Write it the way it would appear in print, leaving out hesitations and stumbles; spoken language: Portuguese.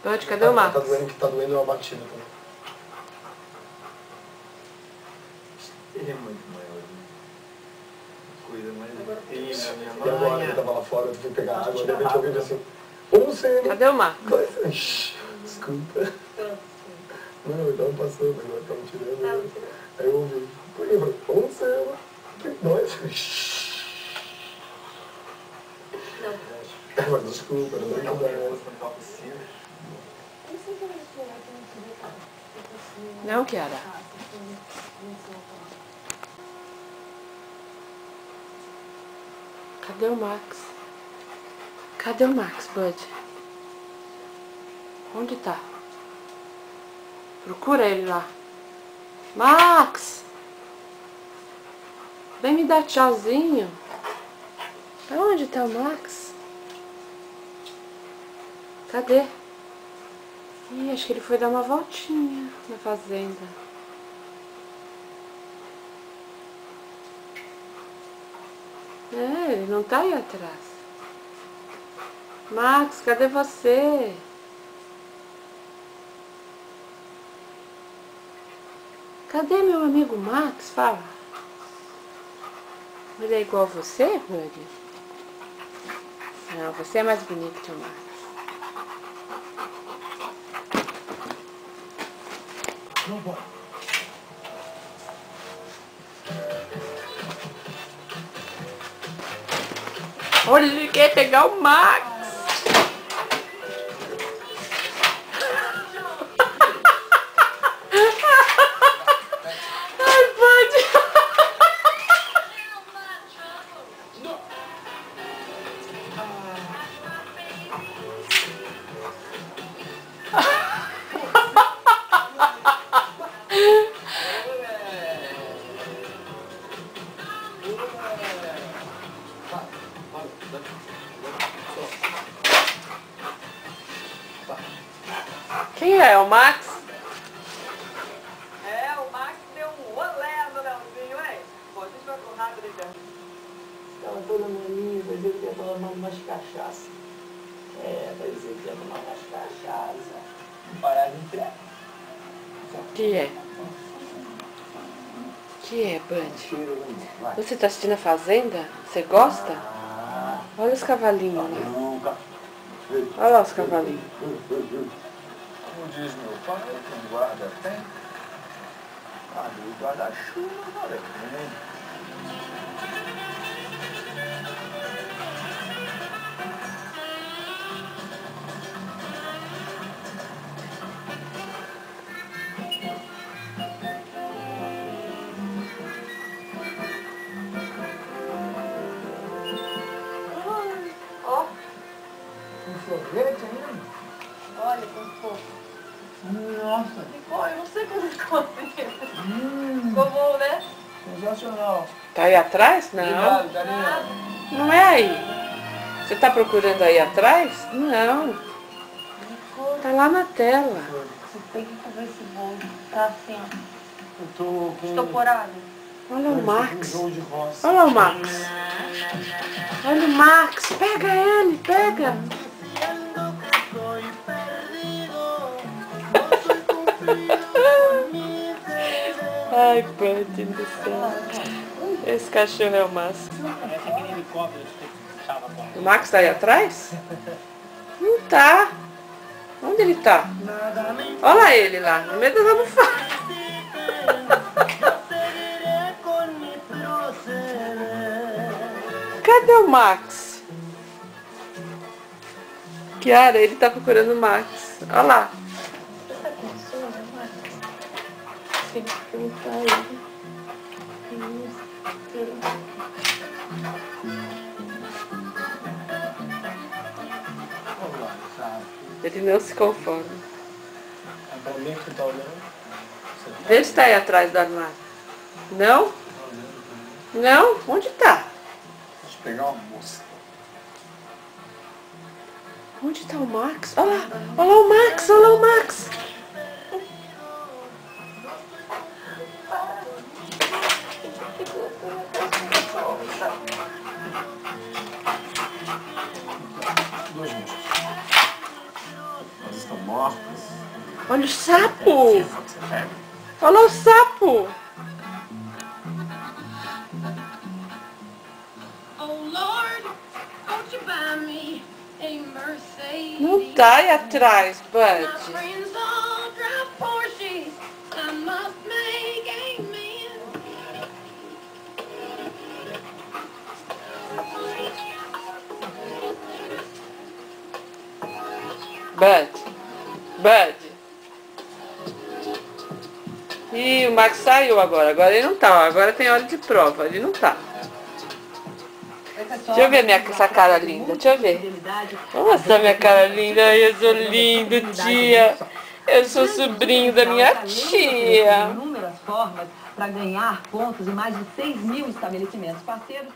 Bud, cadê o Max? Tá doendo a batida também. Ele é muito maior, né? Coisa mais linda, minha mãe. E agora ele tava lá fora, eu fui pegar água, de repente eu ouvi assim, ô Luciano! Cadê o Max? Desculpa. Não, ele tava passando, agora tava tirando. Aí eu ouvi, eu falei, ô Luciano! Que nós? Mas desculpa, não tem como. Não, Kiara. Cadê o Max? Cadê o Max, Bud? Onde tá? Procura ele lá. Max! Vem me dar tchauzinho. Onde tá o Max? Cadê? Ih, acho que ele foi dar uma voltinha na fazenda. É, ele não tá aí atrás. Max, cadê você? Cadê meu amigo Max? Fala. Ele é igual a você, Bud? Não, você é mais bonito que o Max. Não, bora. Olha, ele quer pegar o Max. Ai, Bud. Quem é? O Max? É, o Max deu um rolé no Leozinho, hein? Pô, deixa eu ver com rápido aí, cara. Estava toda maninha, mas ele ia tomar umas cachaça. Mas ele ia tomar umas cachaça. Não parar de entrar. Que é, Bud? Você tá assistindo a Fazenda? Você gosta? Olha os cavalinhos lá. Olha lá os cavalinhos. Como diz meu pai, quem guarda tem. Cadê o guarda-chuva, olha tem. Ó, Um sorvete ainda? olha como ficou. Nossa, Ficou, eu não sei como ficou assim. Ficou bom, né? sensacional. Tá aí atrás? Não. Obrigado, carinha. Não é aí. Você tá procurando aí atrás? Não. Tá lá na tela. Você tem que comer esse bolo. Tá assim, Eu tô com estoporado. Olha o um Max. jogo de roça. Olha o Max. Olha o Max. Pega ele, pega. Ai, Bud do céu. Esse cachorro é o máximo. Parece aquele helicóptero que estava com O Max tá aí atrás? Não tá. Onde ele tá? Olha ele lá, no meio das almofadas. Cadê o Max? Kiara, ele tá procurando o Max. Olha lá. Tem que perguntar ele. Vamos lá, sabe? Ele não se conforma. É pra mim que tá olhando. Vê se tá aí atrás do armário. Não? Não? Onde tá? Deixa eu pegar uma mosca. Onde tá o Max? Olha lá, olha lá o Max, olha lá o Max. Duas moscas. Elas estão mortas. Olha o sapo! Olha o sapo! Não tá aí atrás, Bud. Bud. Ih, o Max saiu agora. Agora ele não tá, ó. Agora tem hora de prova. Ele não tá. Deixa eu ver essa cara linda. Deixa eu ver. Vou mostrar minha cara linda. Ai, eu sou lindo, tia. Eu sou sobrinho da minha tia. Inúmeras formas para ganhar pontos em mais de 6.000 estabelecimentos parceiros.